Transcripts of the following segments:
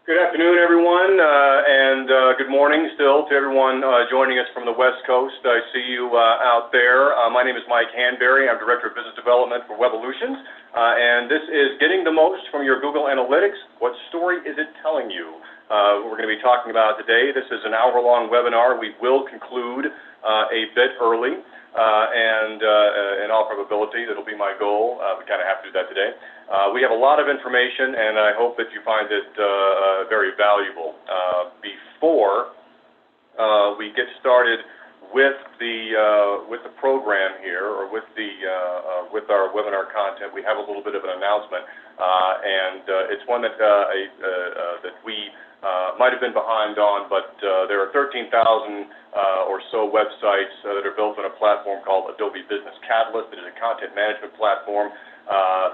Good afternoon, everyone, and good morning still to everyone joining us from the West Coast. I see you out there. My name is Mike Hanberry. I'm Director of Business Development for Webolutions, and this is Getting the Most from Your Google Analytics. What story is it telling you? We're going to be talking about today. This is an hour-long webinar. We will conclude a bit early, and in all probability, that'll be my goal. We kind of have to do that today. We have a lot of information, and I hope that you find it very valuable. Before we get started with the program here, or with our webinar content, we have a little bit of an announcement, and it's one that that we might have been behind on, but there are 13,000 or so websites that are built on a platform called Adobe Business Catalyst. It is a content management platform.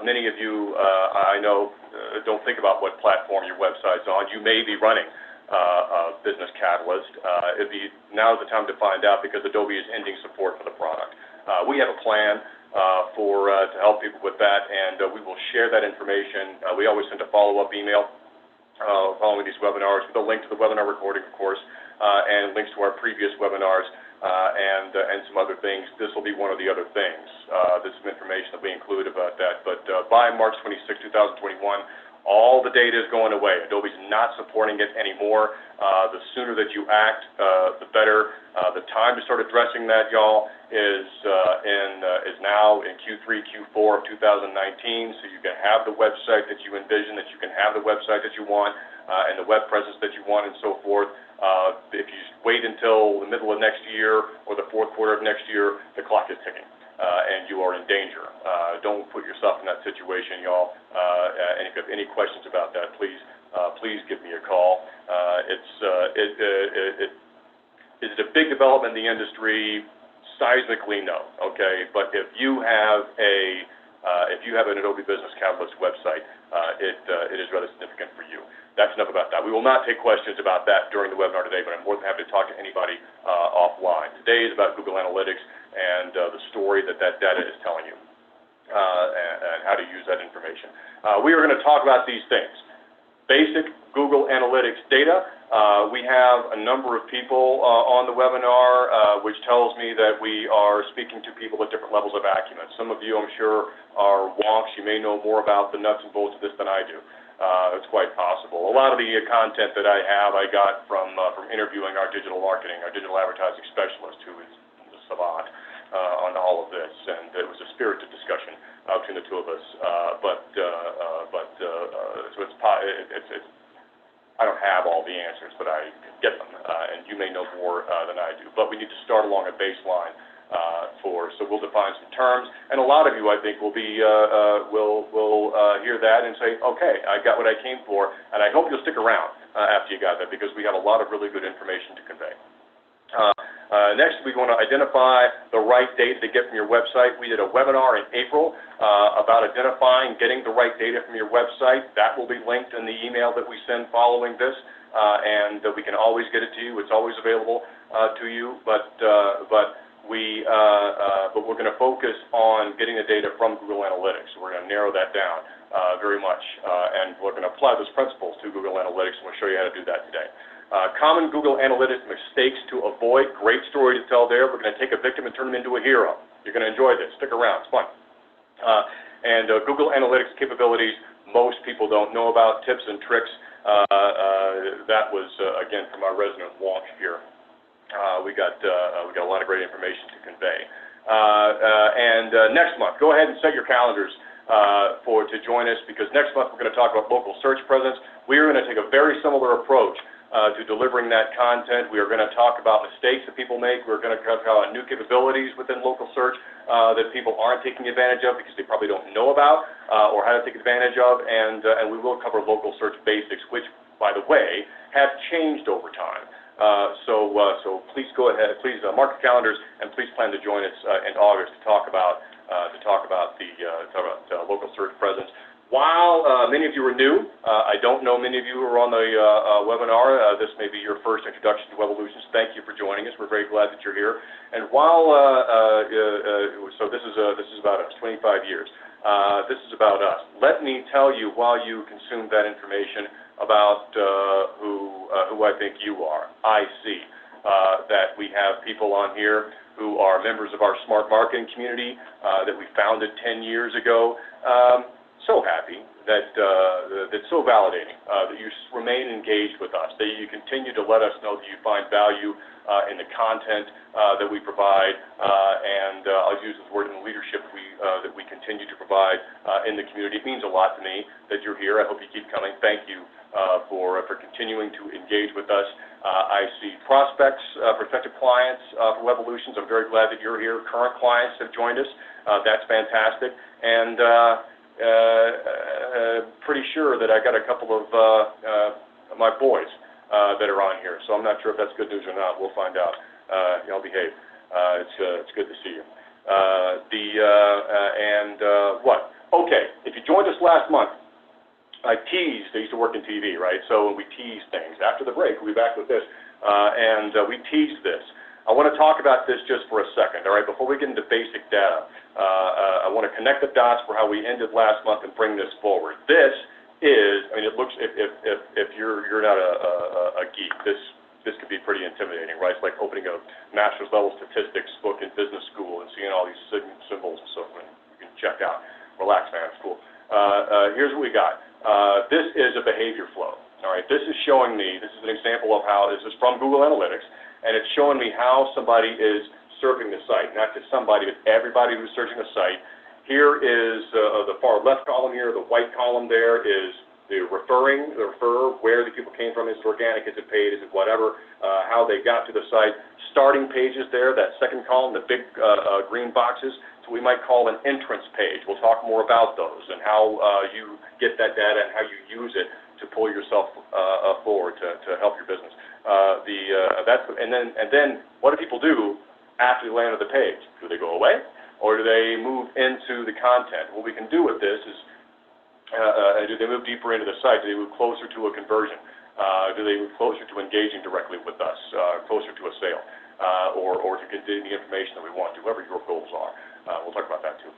Many of you, I know, don't think about what platform your website's on. You may be running Business Catalyst. Now's the time to find out, because Adobe is ending support for the product. We have a plan to help people with that, and we will share that information. We always send a follow-up email following these webinars with a link to the webinar recording, of course, and links to our previous webinars, and some other things. This will be one of the other things. There's some information that we include about that. But by March 26, 2021, all the data is going away. Adobe's not supporting it anymore. The sooner that you act, the better. The time to start addressing that, y'all, is now in Q3, Q4 of 2019, so you can have the website that you envision, that you can have the website that you want, and the web presence that you want, and so forth. If you wait until the middle of next year or the fourth quarter of next year, the clock is ticking, and you are in danger. Don't put yourself in that situation, y'all. And if you have any questions about that, please give me a call. Is it a big development in the industry? Seismically, no. Okay, but if you have an Adobe Business Catalyst website, it is rather significant for you. That's enough about that. We will not take questions about that during the webinar today, but I'm more than happy to talk to anybody offline. Today is about Google Analytics and the story that data is telling you, and how to use that information. We are going to talk about these things. Basic Google Analytics data. We have a number of people on the webinar, which tells me that we are speaking to people at different levels of acumen. Some of you, I'm sure, are wonks. You may know more about the nuts and bolts of this than I do. It's quite possible. A lot of the content that I have, I got from interviewing our digital marketing, our digital advertising specialist, who is the savant on all of this, and it was a spirited discussion between the two of us. So I don't have all the answers, but I get them, and you may know more than I do. But we need to start along a baseline so we'll define some terms, and a lot of you, I think, will hear that and say, okay, I got what I came for, and I hope you'll stick around after you got that, because we have a lot of really good information to convey. Next, we want to identify the right data to get from your website. We did a webinar in April about identifying getting the right data from your website. That will be linked in the email that we send following this, and we can always get it to you. It's always available to you, but we're going to focus on getting the data from Google Analytics. We're going to narrow that down very much, and we're going to apply those principles to Google Analytics, and we'll show you how to do that today. Common Google Analytics mistakes to avoid. Great story to tell there. We're going to take a victim and turn him into a hero. You're going to enjoy this. Stick around. It's fun. And Google Analytics capabilities most people don't know about. Tips and tricks. That was, again, from our resident wonk here. We got a lot of great information to convey. Next month, go ahead and set your calendars to join us, because next month we're going to talk about local search presence. We are going to take a very similar approach to delivering that content. We are going to talk about mistakes that people make. We're going to talk about new capabilities within local search that people aren't taking advantage of because they probably don't know about or how to take advantage of, and we will cover local search basics, which, by the way, have changed over time. So please go ahead, please mark your calendars, and please plan to join us in August to talk about local search presence. While many of you are new, I don't know many of you who are on the webinar. This may be your first introduction to Webolutions. Thank you for joining us. We're very glad that you're here. And while so this is about us, 25 years. This is about us. Let me tell you, while you consume that information, about who I think you are. I see that we have people on here who are members of our smart marketing community that we founded 10 years ago. So happy that that's so validating that you remain engaged with us, that you continue to let us know that you find value in the content that we provide, and I'll use this word, in the leadership that we continue to provide in the community. It means a lot to me that you're here. I hope you keep coming. Thank you for continuing to engage with us. I see prospects, prospective clients for Webolutions. I'm very glad that you're here. Current clients have joined us. That's fantastic. And pretty sure that I got a couple of my boys that are on here. So I'm not sure if that's good news or not. We'll find out. Y'all behave. It's good to see you. What? Okay. If you joined us last month, I teased. I used to work in TV, right? So we tease things. After the break, we'll be back with this. We teased this. I want to talk about this just for a second, all right? Before we get into basic data, I want to connect the dots for how we ended last month and bring this forward. This is, I mean, it looks, if you're not a geek, this could be pretty intimidating, right? It's like opening a master's level statistics book in business school and seeing all these symbols and so forth. You can check out. Relax, man. It's cool. Here's what we got. This is a behavior flow. All right, this is showing me, this is an example of how, this is from Google Analytics, and it's showing me how somebody is surfing the site. Not just somebody, but everybody who's searching the site. Here is the far left column here, the white column there is the referrer, where the people came from, is it organic, is it paid, is it whatever, how they got to the site. Starting pages there, that second column, the big green boxes, so we might call an entrance page. We'll talk more about those and how you get that data and how you use it to pull yourself forward to help your business. And then what do people do after they land on the page? Do they go away, or do they move into the content? What we can do with this is, do they move deeper into the site? Do they move closer to a conversion? Do they move closer to engaging directly with us, closer to a sale, or to getting the information that we want to, whatever your goals are? We'll talk about that too.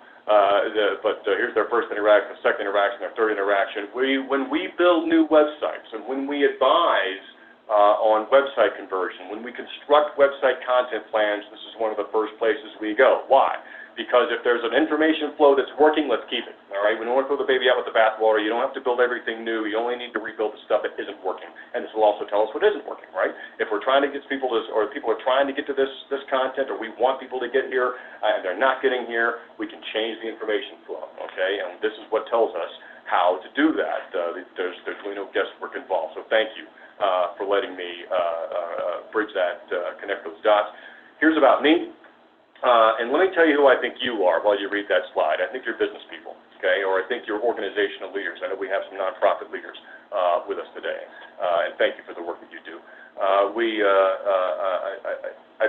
Here's their first interaction, their second interaction, their third interaction. When we build new websites and when we advise on website conversion, when we construct website content plans, this is one of the first places we go. Why? Because if there's an information flow that's working, let's keep it. All right? We don't want to throw the baby out with the bathwater. You don't have to build everything new. You only need to rebuild the stuff that isn't working. And this will also tell us what isn't working, right? If we're trying to get people to, or people are trying to get to this content, or we want people to get here and they're not getting here, we can change the information flow. Okay? And this is what tells us how to do that. There's really no guesswork involved. So thank you for letting me bridge that, connect those dots. Here's about me. And let me tell you who I think you are while you read that slide. I think you're business people, okay, or I think you're organizational leaders. I know we have some nonprofit leaders with us today, and thank you for the work that you do. I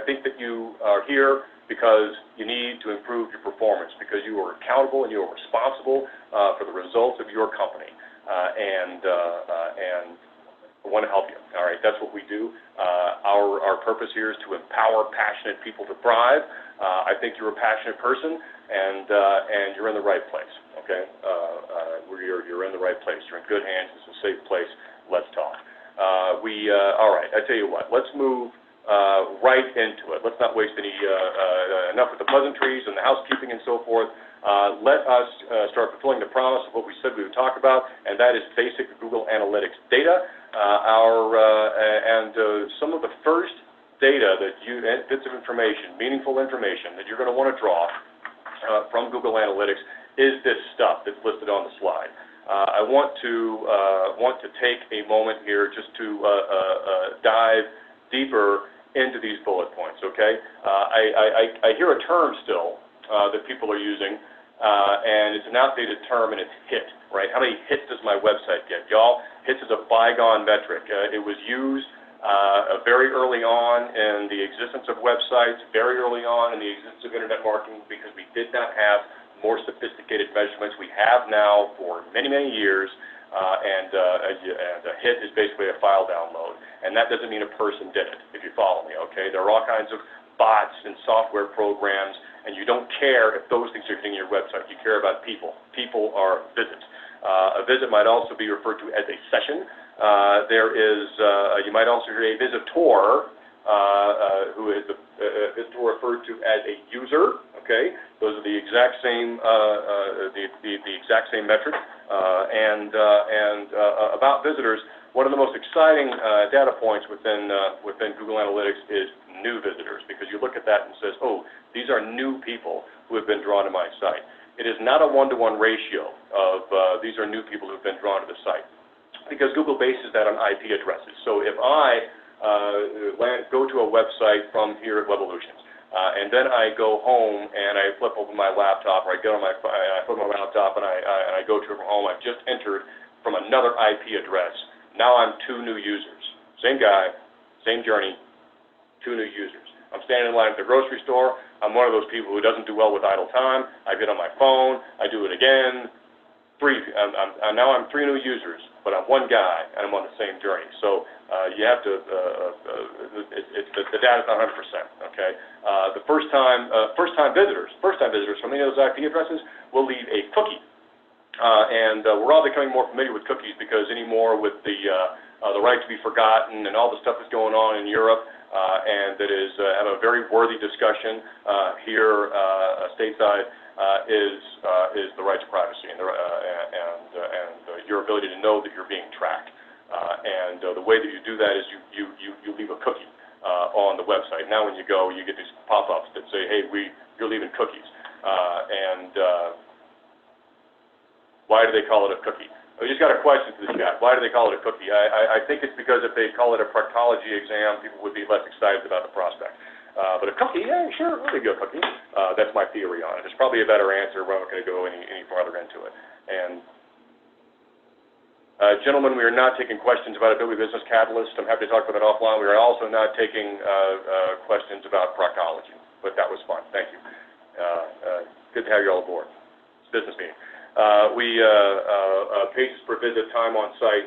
think that you are here because you need to improve your performance, because you are accountable and you are responsible for the results of your company, and I want to help you. All right, that's what we do. Our purpose here is to empower passionate people to thrive. I think you're a passionate person, and you're in the right place. Okay, you're in the right place. You're in good hands. It's a safe place. Let's talk. All right. I tell you what. Let's move right into it. Let's not waste enough with the pleasantries and the housekeeping and so forth. Let us start fulfilling the promise of what we said we would talk about, and that is basic Google Analytics data. Some of the first data that bits of information, meaningful information that you're going to want to draw from Google Analytics is this stuff that's listed on the slide. I want to take a moment here just to dive deeper into these bullet points. Okay, I hear a term still that people are using, and it's an outdated term, and it's hit. Right? How many hits does my website get, y'all? Hits is a bygone metric. It was used very early on in the existence of websites, very early on in the existence of internet marketing, because we did not have more sophisticated measurements. We have now for many, many years, and a hit is basically a file download, and that doesn't mean a person did it, if you follow me, okay? There are all kinds of bots and software programs, and you don't care if those things are hitting your website. You care about people. People are visits. A visit might also be referred to as a session. There is, you might also hear a visitor, who is a visitor referred to as a user. Okay, those are the exact same the exact same metric. About visitors, one of the most exciting data points within Google Analytics is new visitors, because you look at that and says, oh, these are new people who have been drawn to my site. It is not a one-to-one ratio of these are new people who have been drawn to the site, because Google bases that on IP addresses. So if I go to a website from here at Webolutions, and then I go home and I flip open my laptop, or I get on my I flip my laptop and I go to it from home, I've just entered from another IP address. Now I'm 2 new users. Same guy, same journey, 2 new users. I'm standing in line at the grocery store. I'm one of those people who doesn't do well with idle time. I get on my phone. I do it again. Now I'm 3 new users, but I'm 1 guy, and I'm on the same journey. So you have to, the data's not 100%, okay? The first-time visitors from any of those IP addresses will leave a cookie. We're all becoming more familiar with cookies, because anymore with the right to be forgotten and all the stuff that's going on in Europe, and that is have a very worthy discussion here stateside, is the right to privacy and your ability to know that you're being tracked. The way that you do that is you leave a cookie on the website. Now when you go, you get these pop-ups that say, hey, you're leaving cookies. Why do they call it a cookie? We just got a question to the chat. Why do they call it a cookie? I think it's because if they call it a proctology exam, people would be less excited about the prospect. But a cookie, yeah, sure, really good cookie. That's my theory on it. There's probably a better answer. We're not going to go any farther into it. And gentlemen, we are not taking questions about Adobe Business Catalyst. I'm happy to talk about that offline. We are also not taking questions about proctology, but that was fun. Thank you. Good to have you all aboard. It's a business meeting. Pages per visit, time on site,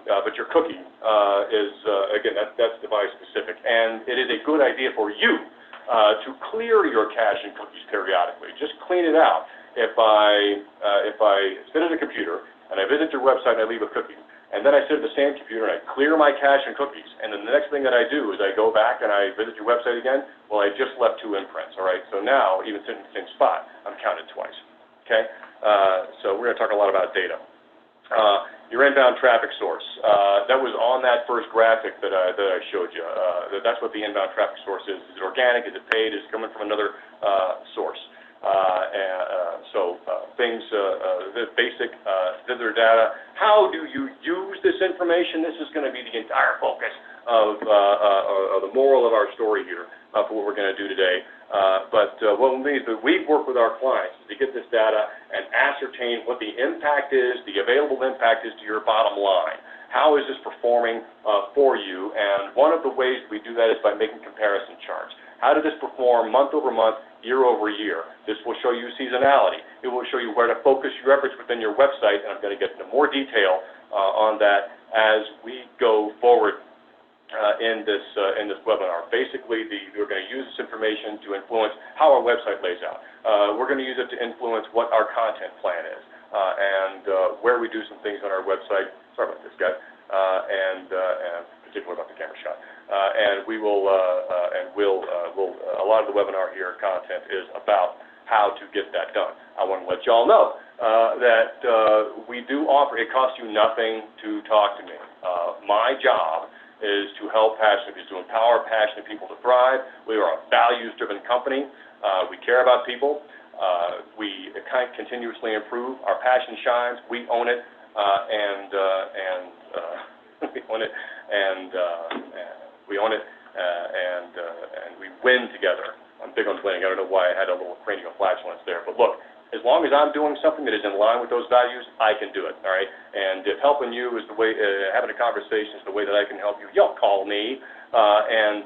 but your cookie is, again, that's device specific. And it is a good idea for you to clear your cache and cookies periodically. Just clean it out. If I sit at a computer and I visit your website and I leave a cookie, and then I sit at the same computer and I clear my cache and cookies, and then the next thing that I do is I go back and I visit your website again, well, I just left 2 imprints, all right? So now, even sitting in the same spot, I'm counted twice, okay? So we're going to talk a lot about data. Your inbound traffic source. That was on that first graphic that I showed you. That's what the inbound traffic source is. Is it organic? Is it paid? Is it coming from another source? Things, the basic visitor data. How do you use this information? This is going to be the entire focus of the moral of our story here for what we're going to do today. What it means is that we work with our clients to get this data and ascertain what the impact is, the available impact is to your bottom line. How is this performing for you? And one of the ways we do that is by making comparison charts. How did this perform month over month, year over year? This will show you seasonality. It will show you where to focus your efforts within your website, and I'm going to get into more detail on that as we go forward in this webinar. Basically, we're going to use this information to influence how our website lays out. We're going to use it to influence what our content plan is and where we do some things on our website. Sorry about this, guys, and particularly about the camera shot. And we will, a lot of the webinar here content is about how to get that done. I want to let y'all know that we do offer, it costs you nothing to talk to me. My job is to help passionate, is to empower passionate people to thrive. We are a values-driven company. We care about people. We continuously improve. Our passion shines. We own it, we own it, and we win together. I'm big on winning. I don't know why I had a little cranial flatulence there, but look, as long as I'm doing something that is in line with those values, I can do it, all right? And if helping you is the way, having a conversation is the way that I can help you, y'all call me and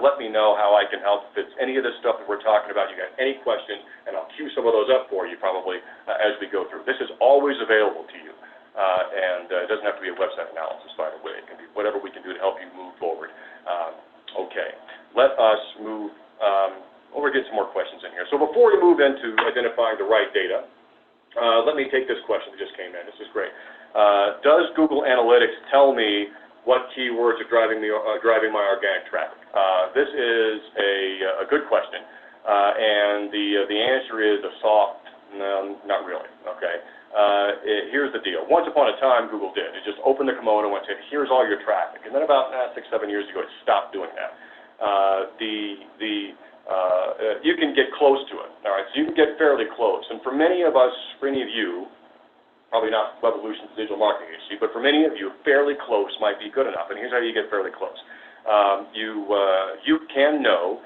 let me know how I can help. If it's any of this stuff that we're talking about, you got any questions, and I'll queue some of those up for you probably as we go through. This is always available to you, and it doesn't have to be a website analysis, by the way. It can be whatever we can do to help you move forward. Okay, let us move. We'll get some more questions in here. So before we move into identifying the right data, let me take this question that just came in. This is great. does Google Analytics tell me what keywords are driving my organic traffic? This is a good question, and the answer is a soft no, not really. Okay. Here's the deal. Once upon a time, Google did. It just opened the kimono and said, "Here's all your traffic." And then about 6, 7 years ago, it stopped doing that. You can get close to it. All right. So you can get fairly close. And for many of us, for any of you, probably not Webolutions Digital Marketing Agency, but for many of you, fairly close might be good enough. And here's how you get fairly close. You can know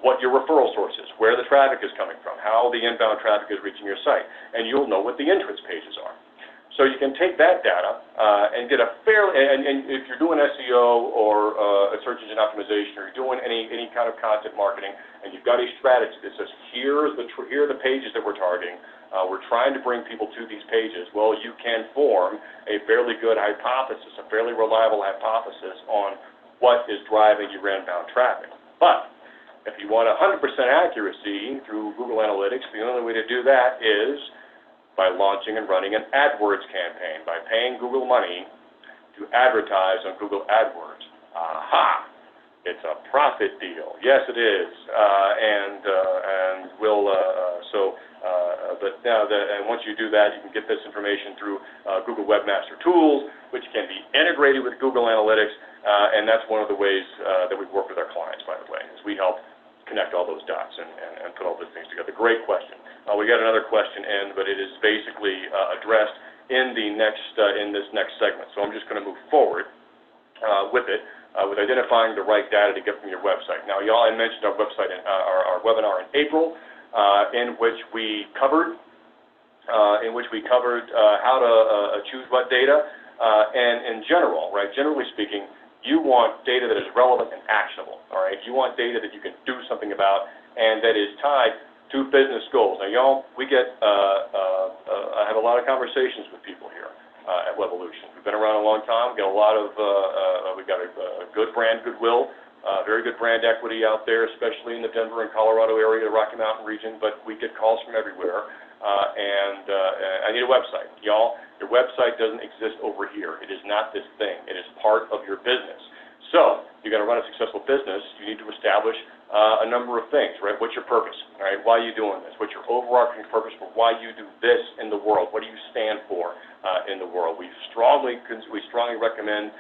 what your referral source is, where the traffic is coming from, how the inbound traffic is reaching your site, and you'll know what the entrance pages are. So you can take that data and get a fairly, and if you're doing SEO or a search engine optimization, or you're doing any kind of content marketing, and you've got a strategy that says, here are the pages that we're targeting, we're trying to bring people to these pages, well, you can form a fairly good hypothesis, a fairly reliable hypothesis on what is driving your inbound traffic. But if you want 100% accuracy through Google Analytics, the only way to do that is by launching and running an AdWords campaign, by paying Google money to advertise on Google AdWords. Aha! It's a profit deal. Yes, it is. And once you do that, you can get this information through Google Webmaster Tools, which can be integrated with Google Analytics, and that's one of the ways that we work with our clients, by the way, is we help connect all those dots and put all those things together. Great question. We got another question in, but it is basically addressed in this next segment. So I'm just going to move forward with it, with identifying the right data to get from your website. Now, y'all, I mentioned our website, our webinar in April, in which we covered how to choose what data, and in general, right? Generally speaking, you want data that is relevant and actionable. All right, you want data that you can do something about and that is tied to business goals. Now, y'all, we get I have a lot of conversations with people here at Webolutions. We've been around a long time. We got a lot of we've got a good brand goodwill, very good brand equity out there, especially in the Denver and Colorado area, the Rocky Mountain region. But we get calls from everywhere, and I need a website, y'all. Your website doesn't exist over here. It is not this thing. It is part of your business. So you got to run a successful business. You need to establish a number of things, right? What's your purpose? All right, why are you doing this? What's your overarching purpose for why you do this in the world? What do you stand for in the world? We strongly recommend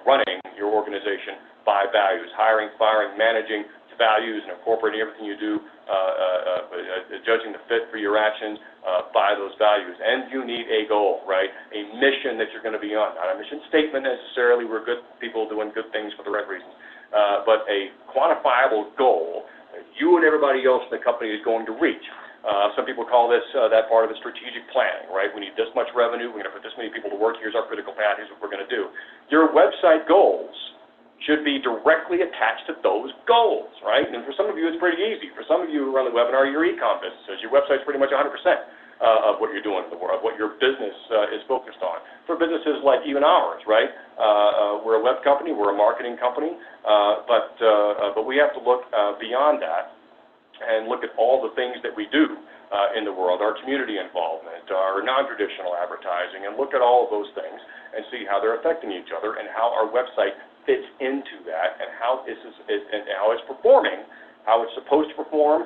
running your organization by values, hiring, firing, managing to values, and incorporating everything you do, judging the fit for your actions by those values. And you need a goal, right? A mission that you're going to be on. Not a mission statement necessarily. We're good people doing good things for the right reasons. But a quantifiable goal that you and everybody else in the company is going to reach. Some people call this that part of the strategic planning, right? We need this much revenue. We're going to put this many people to work. Here's our critical path. Here's what we're going to do. Your website goals should be directly attached to those goals, right? And for some of you, it's pretty easy. For some of you who run the webinar, your e-com businesses, your website's pretty much 100% of what you're doing in the world, what your business is focused on. For businesses like even ours, right? We're a web company, we're a marketing company, but we have to look beyond that and look at all the things that we do in the world, our community involvement, our non-traditional advertising, and look at all of those things and see how they're affecting each other and how our website fits into that and how how it's performing, how it's supposed to perform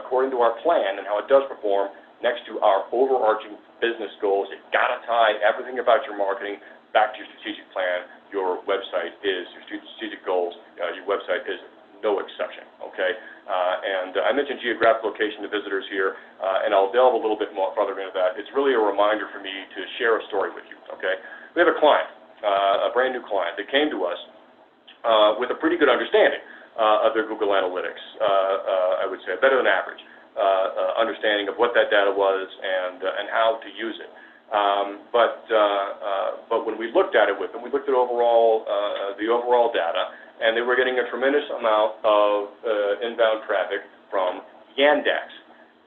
according to our plan, and how it does perform next to our overarching business goals. You've got to tie everything about your marketing back to your strategic plan. Your website is your strategic goals. Your website is no exception, okay? And I mentioned geographic location to visitors here, and I'll delve a little bit more further into that. It's really a reminder for me to share a story with you, okay? We have a client, a brand new client that came to us with a pretty good understanding of their Google Analytics, I would say, better than average understanding of what that data was and how to use it. But when we looked at it with them, we looked at the overall data, and they were getting a tremendous amount of inbound traffic from YandX.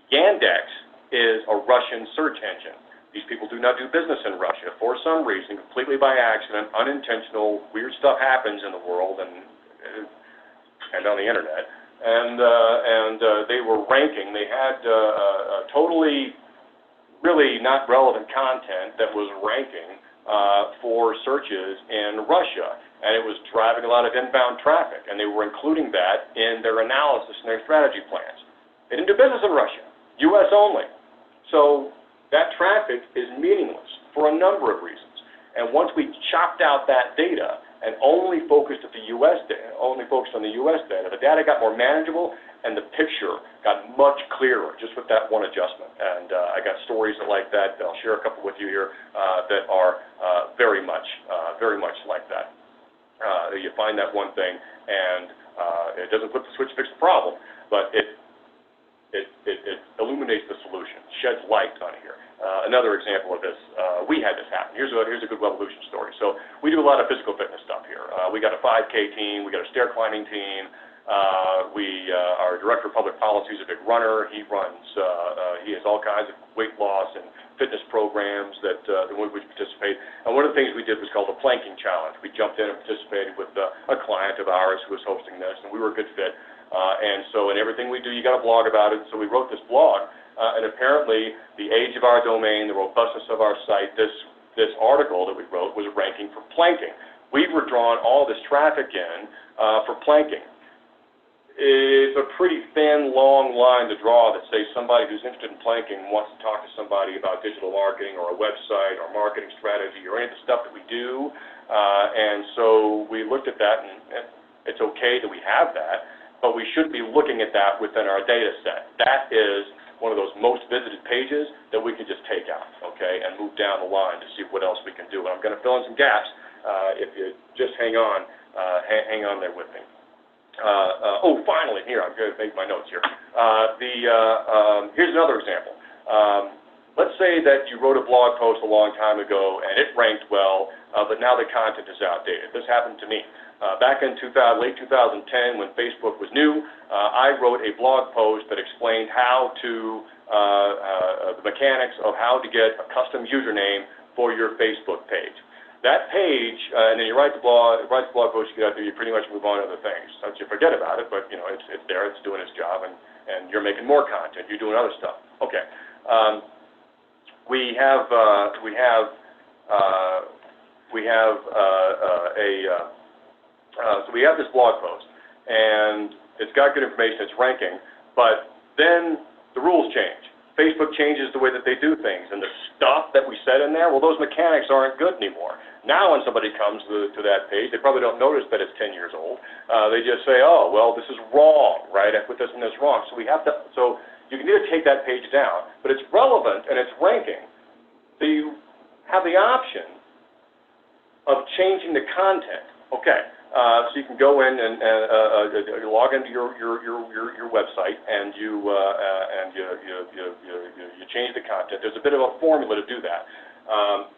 YandX is a Russian search engine. These people do not do business in Russia. For some reason, completely by accident, unintentional, weird stuff happens in the world and on the internet. And they were ranking. They had totally really not relevant content that was ranking for searches in Russia, and it was driving a lot of inbound traffic, and they were including that in their analysis and their strategy plans. They didn't do business in Russia, U.S. only. So that traffic is meaningless for a number of reasons. And once we chopped out that data and only focused on the U.S. data, the data got more manageable and the picture got much clearer just with that one adjustment. And I got stories like that. I'll share a couple with you here that are very much like that. You find that one thing, and it doesn't flip the switch, fix the problem, but it illuminates the solution, sheds light on here. Another example of this, we had this happen. Here's a good Webolution story. So we do a lot of physical fitness stuff here. We got a 5K team, we got a stair climbing team. Our director of public policy is a big runner. He has all kinds of weight loss and fitness programs that we participate. And one of the things we did was called the planking challenge. We jumped in and participated with a client of ours who was hosting this, and we were a good fit. And so in everything we do, you got to blog about it. So we wrote this blog, and apparently the age of our domain, the robustness of our site, this article that we wrote was ranking for planking. We were drawing all this traffic in for planking. It's a pretty thin, long line to draw that says somebody who's interested in planking wants to talk to somebody about digital marketing or a website or marketing strategy or any of the stuff that we do. And so we looked at that, and it's okay that we have that, but we should be looking at that within our data set. That is one of those most visited pages that we can just take out, okay, and move down the line to see what else we can do. And I'm going to fill in some gaps if you just hang on there with me. Finally, here, I'm going to make my notes here. Here's another example. Let's say that you wrote a blog post a long time ago and it ranked well, but now the content is outdated. This happened to me. Back in late 2010, when Facebook was new, I wrote a blog post that explained how to, the mechanics of how to get a custom username for your Facebook page. That page, and then you write the blog post, you pretty much move on to other things. Don't you forget about it, but it's there, it's doing its job, and you're making more content, you're doing other stuff. Okay. We have this blog post, and it's got good information, it's ranking, but then the rules change. Facebook changes the way that they do things, and the stuff that we said in there, well, those mechanics aren't good anymore. Now when somebody comes to that page, they probably don't notice that it's 10 years old. They just say, oh, well, this is wrong, right? I put this and this wrong. So so you can either take that page down, but it's relevant and it's ranking. So you have the option of changing the content. Okay. So you can go in and log into your website and you change the content. There's a bit of a formula to do that.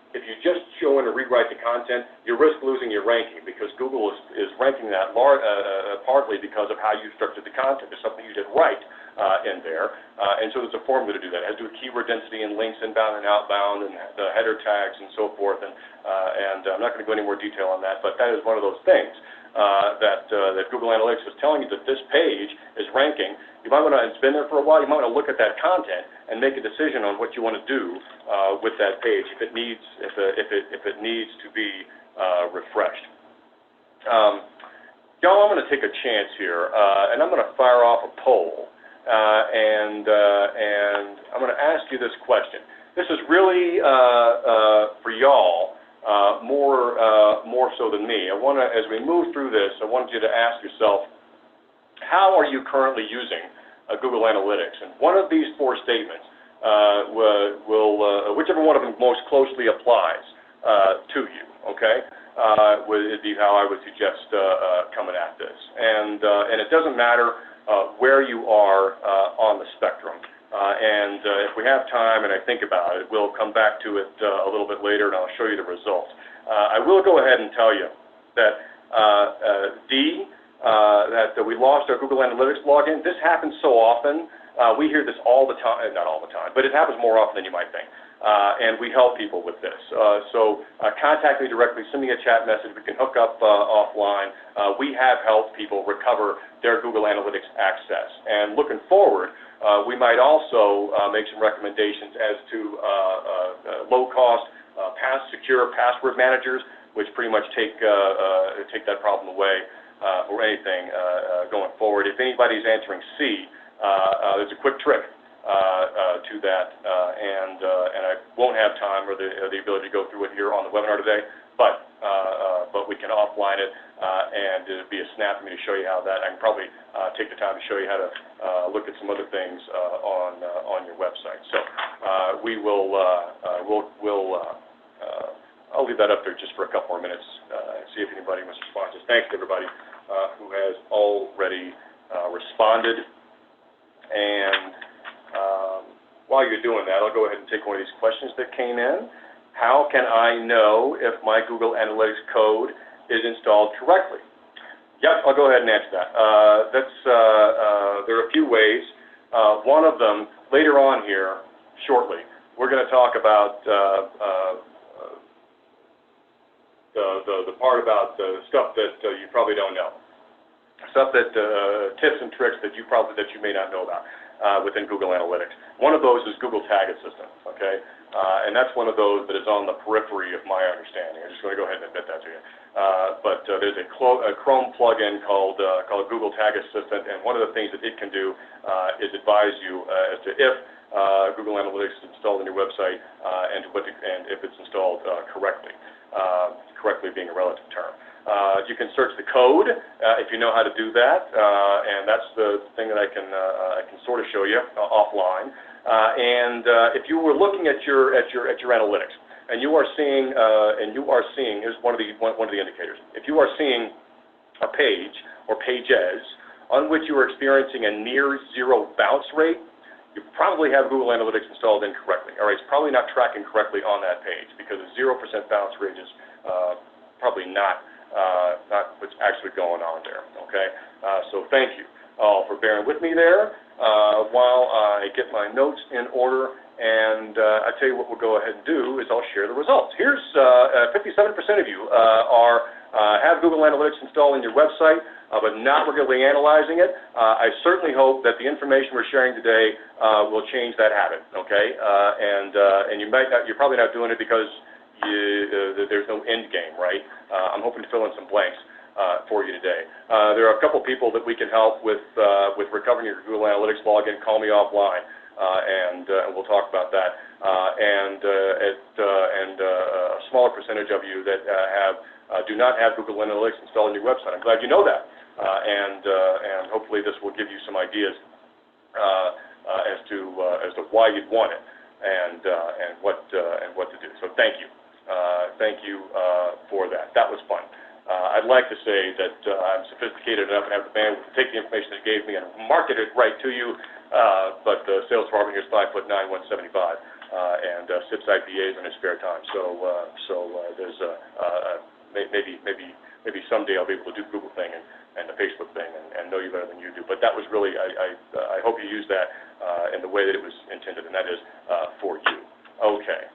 If you just go in and rewrite the content, you risk losing your ranking because Google is ranking that partly because of how you structured the content. There's something you did right in there, and so there's a formula to do that. It has to do with keyword density and links inbound and outbound and the header tags and so forth. And I'm not going to go into more detail on that, but that is one of those things that Google Analytics is telling you that this page is ranking. You might want to, it's been there for a while, you might want to look at that content and make a decision on what you want to do with that page if it needs to be refreshed. Y'all, I'm going to take a chance here, and I'm going to fire off a poll, and I'm going to ask you this question. This is really for y'all more so than me. I want to, as we move through this, I want you to ask yourself, how are you currently using Google Analytics? And one of these four statements whichever one of them most closely applies to you, okay, would be how I would suggest coming at this. And it doesn't matter where you are on the spectrum. If we have time and I think about it, we'll come back to it a little bit later and I'll show you the results. I will go ahead and tell you that that we lost our Google Analytics login. This happens so often. We hear this all the time, not all the time, but it happens more often than you might think. and we help people with this. So contact me directly, send me a chat message. We can hook up offline. We have helped people recover their Google Analytics access. And looking forward, we might also make some recommendations as to low-cost, secure password managers, which pretty much take that problem away or anything going forward. If anybody's answering C, there's a quick trick to that, and I won't have time or the ability to go through it here on the webinar today, but we can offline it, and it'll be a snap for me to show you how that. I can probably take the time to show you how to look at some other things on your website. So I'll leave that up there just for a couple more minutes and see if anybody wants to respond. Just thanks to everybody who has already responded. And while you're doing that, I'll go ahead and take one of these questions that came in. How can I know if my Google Analytics code is installed correctly? Yep, I'll go ahead and answer that. There are a few ways. One of them, later on here, shortly, we're going to talk about the part about the stuff that you probably don't know. Stuff that, tips and tricks that you may not know about within Google Analytics. One of those is Google Tag Assistant, okay? And that's one of those that is on the periphery of my understanding. I'm just going to go ahead and admit that to you. But there's a Chrome plugin called Google Tag Assistant, and one of the things that it can do is advise you as to if Google Analytics is installed on your website and if it's installed correctly. Correctly being a relative term. You can search the code if you know how to do that, and that's the thing that I can sort of show you offline. And if you were looking at your analytics, and you are seeing here's one of the indicators. If you are seeing a page or pages on which you are experiencing a near zero bounce rate, you probably have Google Analytics installed incorrectly. All right, it's probably not tracking correctly on that page because a 0% bounce rate is probably not what's actually going on there, okay? So thank you all for bearing with me there while I get my notes in order, and I tell you what we'll go ahead and do is I'll share the results. Here's 57% of you have Google Analytics installed on your website, but not regularly analyzing it. I certainly hope that the information we're sharing today will change that habit, okay? And you're probably not doing it because there's no end game, right? I'm hoping to fill in some blanks for you today. There are a couple people that we can help with recovering your Google Analytics login. Call me offline, and we'll talk about that. And a smaller percentage of you that do not have Google Analytics installed on your website. I'm glad you know that, and hopefully this will give you some ideas as to why you'd want it and what to do. So thank you. Thank you for that. That was fun. I'd like to say that I'm sophisticated enough and have the bandwidth to take the information that it gave me and market it right to you, but the sales department here is 5'9", 175, and sips IPAs in his spare time. So there's maybe someday I'll be able to do the Google thing and the Facebook thing and know you better than you do. But that was really, I hope you use that in the way that it was intended, and that is for you. Okay.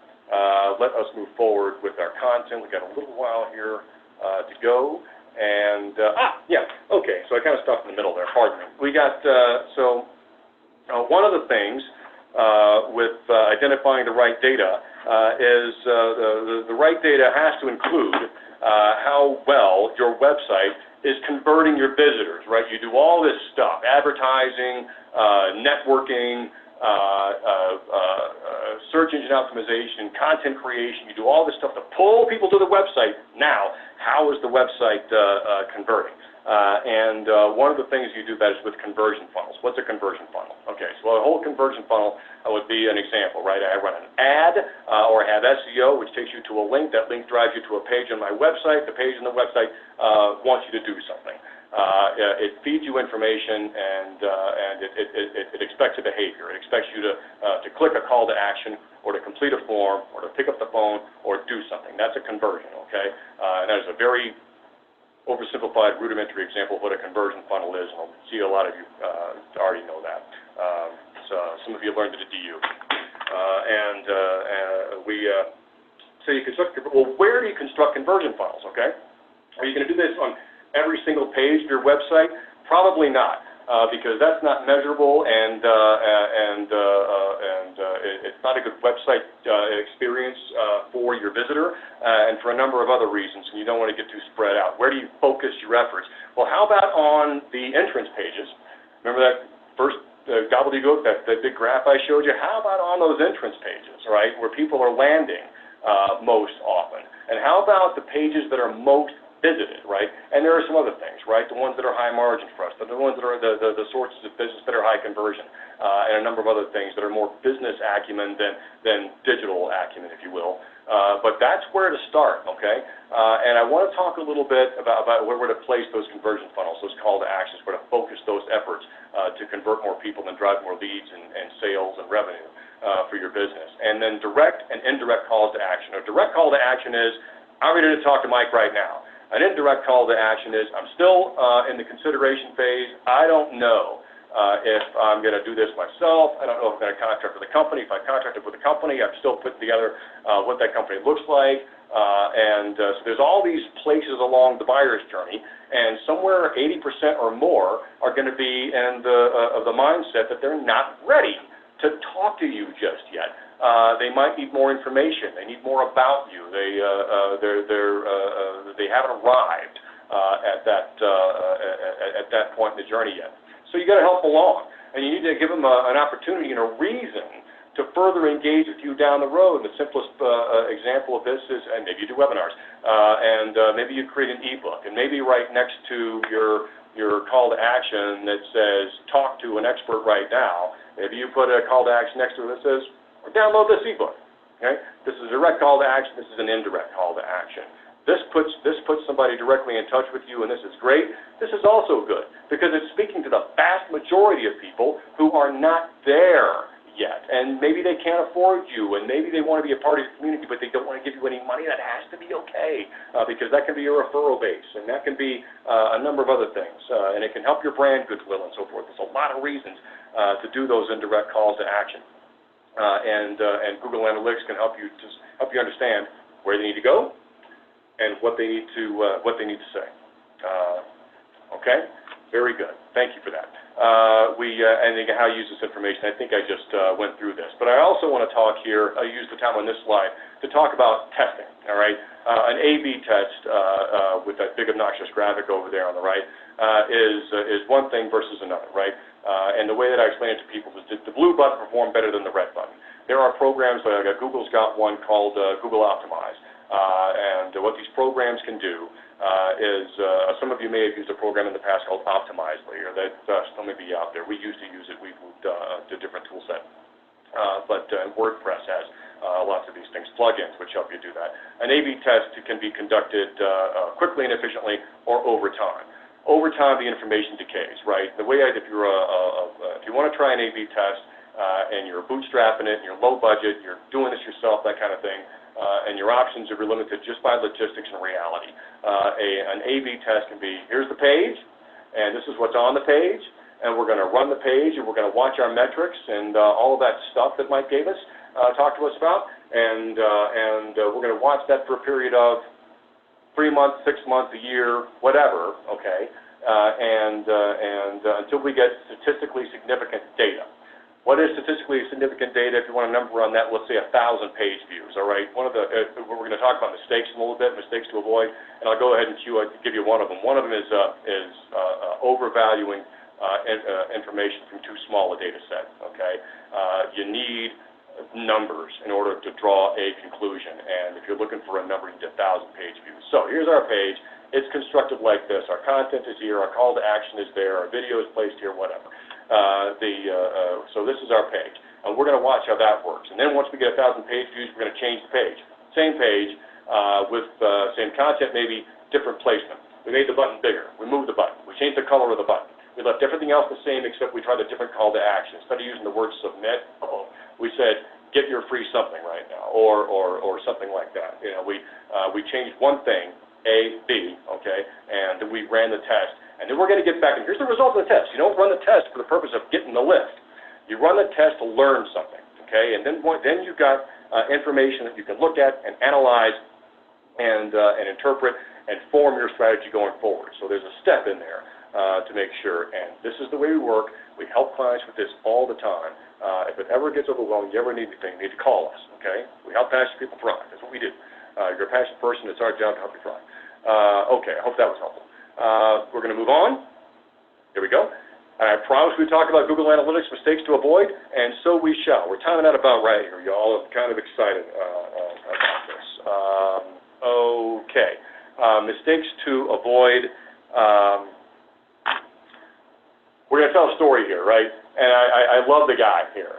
Let us move forward with our content. We've got a little while here to go. And, okay, so I kind of stopped in the middle there, pardon me. We got, one of the things with identifying the right data is the right data has to include how well your website is converting your visitors, right? You do all this stuff, advertising, networking, search engine optimization, content creation. You do all this stuff to pull people to the website. Now, how is the website converting? And one of the things you do that is with conversion funnels. What's a conversion funnel? Okay, so a whole conversion funnel would be an example, right? I run an ad or I have SEO, which takes you to a link. That link drives you to a page on my website. The page on the website wants you to do something. It feeds you information, and it expects a behavior. It expects you to click a call to action, or to complete a form, or to pick up the phone, or do something. That's a conversion, okay? And that is a very oversimplified, rudimentary example of what a conversion funnel is, and I'll see a lot of you already know that. So some of you learned it at DU. So you construct, well, where do you construct conversion funnels, okay? Are you going to do this on every single page of your website? Probably not, because that's not measurable, and it's not a good website experience for your visitor, and for a number of other reasons, and you don't want to get too spread out. Where do you focus your efforts? Well, how about on the entrance pages? Remember that first gobbledygook, that big graph I showed you? How about on those entrance pages, right, where people are landing most often? And how about the pages that are most visited, right? And there are some other things, right? The ones that are high margin for us, the ones that are the sources of business that are high conversion, and a number of other things that are more business acumen than digital acumen, if you will. But that's where to start, okay? And I want to talk a little bit about where to place those conversion funnels, those call to actions, where to focus those efforts to convert more people and drive more leads and sales and revenue for your business. And then direct and indirect calls to action. A direct call to action is, I'm ready to talk to Mike right now. An indirect call to action is, I'm still in the consideration phase. I don't know if I'm going to do this myself. I don't know if I'm going to contract with a company. If I contracted with a company, I'm still putting together what that company looks like. So there's all these places along the buyer's journey, and somewhere 80% or more are going to be in the mindset that they're not ready to talk to you just yet. They might need more information. They need more about you. They haven't arrived at that point in the journey yet. So you got to help along, and you need to give them an opportunity and a reason to further engage with you down the road. And the simplest example of this is, and maybe you do webinars, and maybe you create an ebook, and maybe right next to your call to action that says talk to an expert right now, maybe you put a call to action next to it that says, or download this ebook. Okay? This is a direct call to action. This is an indirect call to action. This puts somebody directly in touch with you, and this is great. This is also good because it's speaking to the vast majority of people who are not there yet, and maybe they can't afford you, and maybe they want to be a part of your community, but they don't want to give you any money. That has to be okay because that can be your referral base, and that can be a number of other things, and it can help your brand goodwill and so forth. There's a lot of reasons to do those indirect calls to action. And Google Analytics can help you understand where they need to go and what they need to say. Okay, very good. Thank you for that. And how you use this information. I think I just went through this, but I also want to talk here. I use the time on this slide to talk about testing. All right, an A/B test with that big obnoxious graphic over there on the right is one thing versus another, right? And the way that I explain it to people is that the blue button performed better than the red button. There are programs, Google's got one called Google Optimize. And what these programs can do is, some of you may have used a program in the past called Optimizely, or that still may be out there. We used to use it. We've moved to a different tool set. But WordPress has lots of these things, plugins, which help you do that. An A/B test can be conducted quickly and efficiently or over time. Over time, the information decays, right? The way if you want to try an A/B test and you're bootstrapping it and you're low budget, you're doing this yourself, that kind of thing, and your options are limited just by logistics and reality. An A/B test can be, here's the page, and this is what's on the page, and we're going to run the page, and we're going to watch our metrics and all of that stuff that Mike gave us, talked to us about, and we're going to watch that for a period of 3 months, 6 months, a year, whatever, okay, until we get statistically significant data. What is statistically significant data? If you want a number on that, let's say 1,000 page views, all right? We're going to talk about mistakes a little bit, mistakes to avoid, and I'll go ahead and give you one of them. One of them is overvaluing information from too small a data set, okay? You need numbers in order to draw a conclusion, and if you're looking for a number, you need 1,000 page views. So here's our page. It's constructed like this. Our content is here. Our call to action is there. Our video is placed here, whatever. So this is our page, and we're going to watch how that works. And then once we get 1,000 page views, we're going to change the page. Same page with same content, maybe different placement. We made the button bigger. We moved the button. We changed the color of the button. We left everything else the same except we tried a different call to action. Instead of using the word submit, we said get your free something right now, or something like that. You know, we changed one thing, A, B, okay, and then we ran the test. And then we're going to get back, and here's the result of the test. You don't run the test for the purpose of getting the lift. You run the test to learn something, to okay? And then you've got information that you can look at and analyze and interpret and form your strategy going forward. So there's a step in there to make sure, and this is the way we work. We help clients with this all the time. If it ever gets overwhelming, you ever need anything, you need to call us, okay? We help passionate people thrive. That's what we do. You're a passionate person. It's our job to help you thrive. Okay, I hope that was helpful. We're going to move on. Here we go. And I promised we'd talk about Google Analytics mistakes to avoid, and so we shall. We're timing that about right here, y'all. I'm kind of excited about this. Okay. Mistakes to avoid. We're going to tell a story here, right? And I love the guy here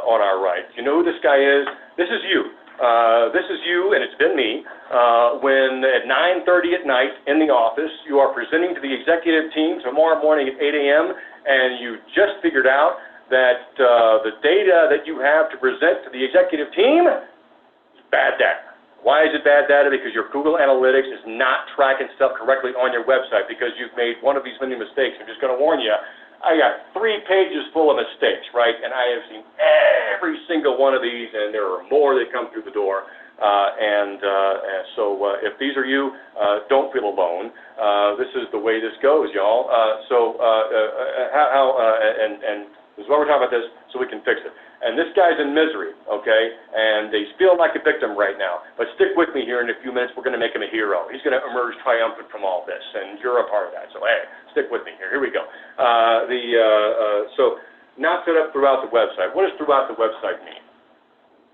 on our right. You know who this guy is? This is you. This is you, and it's been me, when at 9:30 at night in the office, you are presenting to the executive team tomorrow morning at 8 a.m., and you just figured out that the data that you have to present to the executive team is bad data. Why is it bad data? Because your Google Analytics is not tracking stuff correctly on your website because you've made one of these many mistakes. I'm just going to warn you, I got 3 pages full of mistakes, right? And I have seen every single one of these, and there are more that come through the door. So if these are you, don't feel alone. This is the way this goes, y'all. And this is why we're talking about this, so we can fix it. And this guy's in misery, okay? And he's feeling like a victim right now. But stick with me here in a few minutes. We're going to make him a hero. He's going to emerge triumphant from all this, and you're a part of that. So, hey, stick with me here. Here we go. So not set up throughout the website. What does throughout the website mean?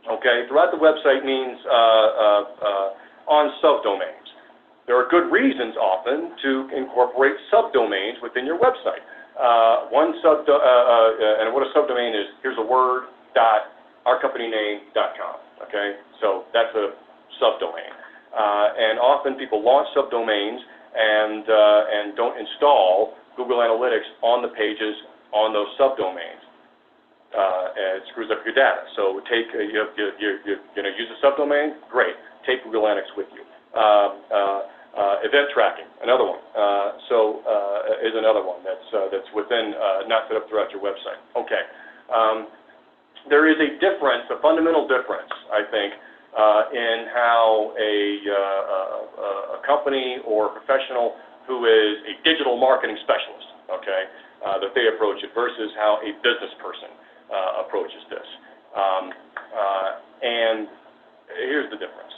Okay, throughout the website means on subdomains. There are good reasons often to incorporate subdomains within your website. And what a subdomain is, here's a word, ourcompanyname.com, okay? So that's a subdomain. And often people launch subdomains and don't install Google Analytics on the pages on those subdomains. And it screws up your data. So you're going to use a subdomain? Great. Take Google Analytics with you. Event tracking, another one. Is another one that's within, not set up throughout your website. Okay. There is a difference, a fundamental difference, I think, in how a company or professional who is a digital marketing specialist, okay, that they approach it versus how a business person approaches this. And here's the difference.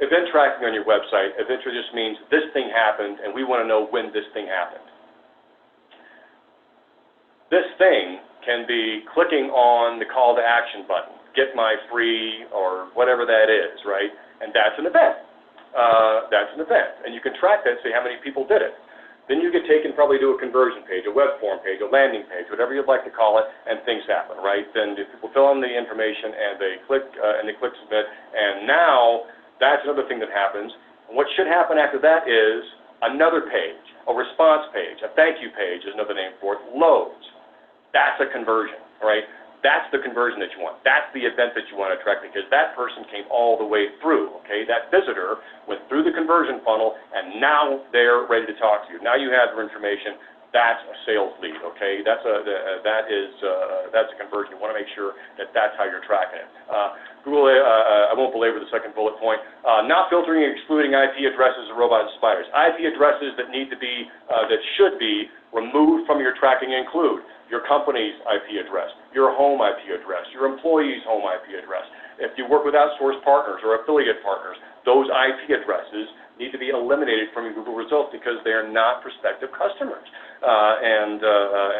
Event tracking on your website, eventually just means this thing happened and we want to know when this thing happened. This thing can be clicking on the call to action button, get my free or whatever that is, right? And that's an event. That's an event. And you can track that and see how many people did it. Then you get taken probably to a conversion page, a web form page, a landing page, whatever you'd like to call it, and things happen, right? Then people fill in the information and they click submit, and now that's another thing that happens. And what should happen after that is another page, a response page, a thank you page is another name for it, loads. That's a conversion, right? That's the conversion that you want. That's the event that you want to attract because that person came all the way through, okay? That visitor went through the conversion funnel and now they're ready to talk to you. Now you have their information. That's a sales lead, okay? That's a conversion. You want to make sure that that's how you're tracking it. Google, I won't belabor the second bullet point. Not filtering and excluding IP addresses of robots and spiders. IP addresses that need to be, that should be removed from your tracking include your company's IP address, your home IP address, your employee's home IP address. If you work with outsourced partners or affiliate partners, those IP addresses need to be eliminated from your Google results because they are not prospective customers. And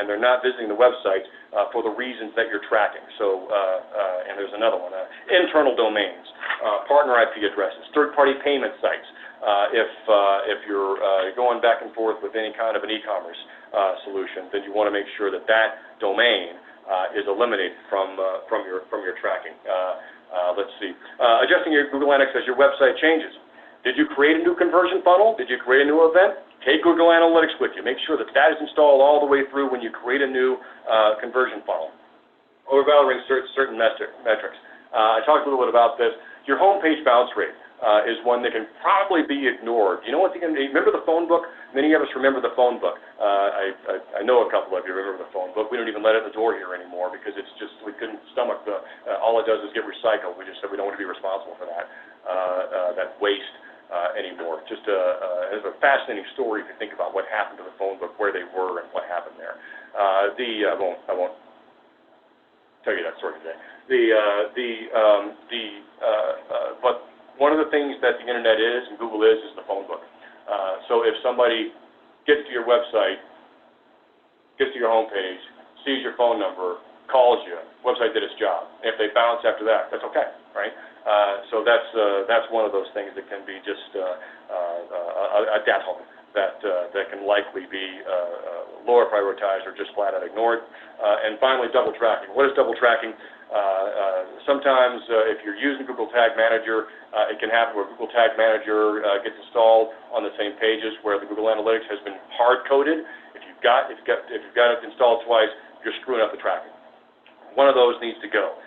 they're not visiting the website for the reasons that you're tracking. So, and there's another one, internal domains, partner IP addresses, third-party payment sites. If you're going back and forth with any kind of an e-commerce solution, then you want to make sure that that domain is eliminated from your tracking. Let's see. Adjusting your Google Analytics as your website changes. Did you create a new conversion funnel? Did you create a new event? Take Google Analytics with you. Make sure that that is installed all the way through when you create a new conversion funnel. Over-validating certain metrics. I talked a little bit about this. Your homepage bounce rate. is one that can probably be ignored. You know what? Remember the phone book? Many of us remember the phone book. I know a couple of you remember the phone book. We don't even let it at the door here anymore because it's just, we couldn't stomach the, all it does is get recycled. We just said we don't want to be responsible for that, that waste anymore. Just it's a fascinating story if you think about what happened to the phone book, where they were, and what happened there. I won't tell you that story today. But one of the things that the internet is, and Google is the phone book. So if somebody gets to your website, gets to your homepage, sees your phone number, calls you, website did its job. If they bounce after that, that's okay, right? So that's one of those things that can be just a death home that can likely be lower prioritized or just flat out ignored. And finally, double tracking. What is double tracking? Sometimes if you're using Google Tag Manager, it can happen where Google Tag Manager gets installed on the same pages where the Google Analytics has been hard-coded. If you've got it installed twice, you're screwing up the tracking. One of those needs to go.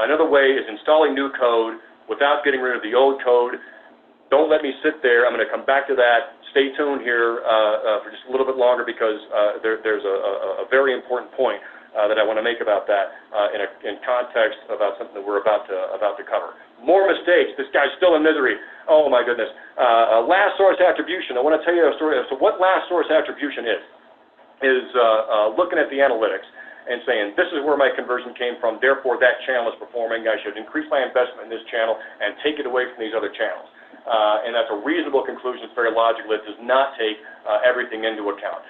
Another way is installing new code without getting rid of the old code. Don't let me sit there. I'm going to come back to that. Stay tuned here for just a little bit longer because there's a very important point that I want to make about that in context about something that we're about to cover. More mistakes. This guy's still in misery. Oh my goodness. Last source attribution. I want to tell you a story as to what last source attribution is looking at the analytics and saying, this is where my conversion came from, therefore that channel is performing. I should increase my investment in this channel and take it away from these other channels. And that's a reasonable conclusion. It's very logical. It does not take everything into account.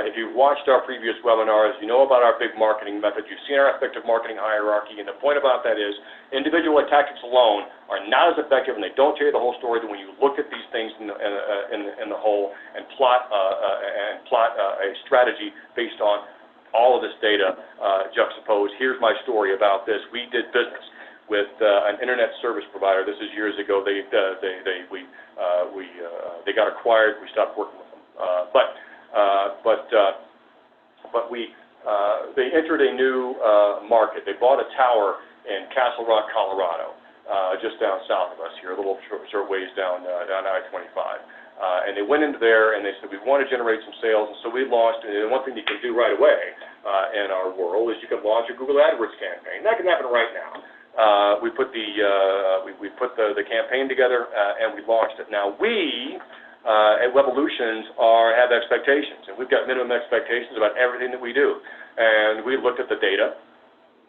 If you've watched our previous webinars, you know about our big marketing method. You've seen our effective marketing hierarchy, and the point about that is individual tactics alone are not as effective, and they don't tell you the whole story. That when you look at these things in the whole and plot a strategy based on all of this data juxtaposed. Here's my story about this. We did business with an internet service provider. This is years ago. They got acquired. We stopped working with them. They entered a new market. They bought a tower in Castle Rock, Colorado, just down south of us here, a little short ways down I-25. And they went into there and they said, we want to generate some sales. And so we launched, and one thing you can do right away in our world is you can launch a Google AdWords campaign. That can happen right now. We put the campaign together and we launched it. Now we at Webolutions have expectations, and we've got minimum expectations about everything that we do. And we looked at the data,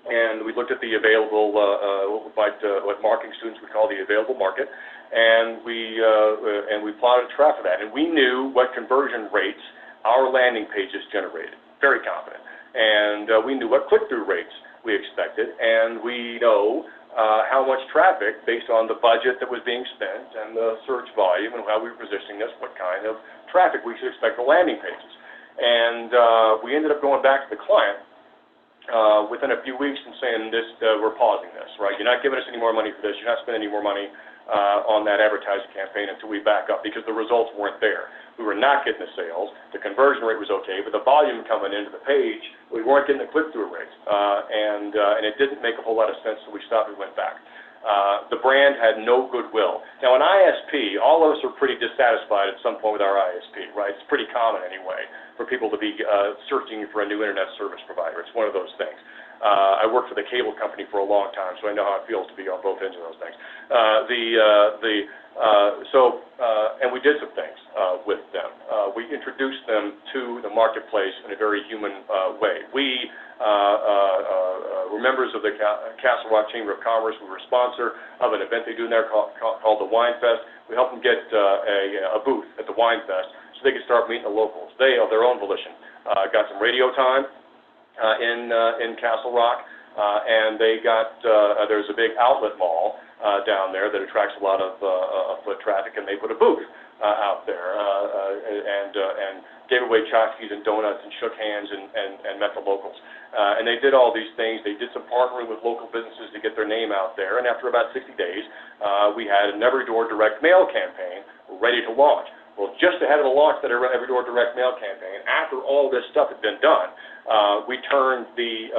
and we looked at the available, what marketing students would call the available market, and we plotted a chart for that. And we knew what conversion rates our landing pages generated, very confident. And we knew what click-through rates we expected, and we know how much traffic, based on the budget that was being spent and the search volume and how we were positioning this, what kind of traffic we should expect for landing pages. And we ended up going back to the client within a few weeks and saying, we're pausing this, right? You're not giving us any more money for this. You're not spending any more money on that advertising campaign until we back up, because the results weren't there. We were not getting the sales. The conversion rate was okay, but the volume coming into the page, we weren't getting the click-through rates. And it didn't make a whole lot of sense, so we stopped and went back. The brand had no goodwill. Now, an ISP, all of us are pretty dissatisfied at some point with our ISP, right? It's pretty common anyway for people to be searching for a new internet service provider. It's one of those things. I worked for the cable company for a long time, so I know how it feels to be on both ends of those things. And we did some things with them. We introduced them to the marketplace in a very human way. We were members of the Castle Rock Chamber of Commerce. We were a sponsor of an event they do there called the Wine Fest. We helped them get a booth at the Wine Fest so they could start meeting the locals. They, of their own volition, got some radio time in Castle Rock, and they got there's a big outlet mall down there that attracts a lot of foot traffic, and they put a booth out there and gave away tchotchkes and donuts and shook hands and met the locals. And they did all these things. They did some partnering with local businesses to get their name out there, and after about 60 days, we had an Everydoor direct mail campaign ready to launch. Well, just ahead of the launch of that Everydoor direct mail campaign, after all this stuff had been done, we turned the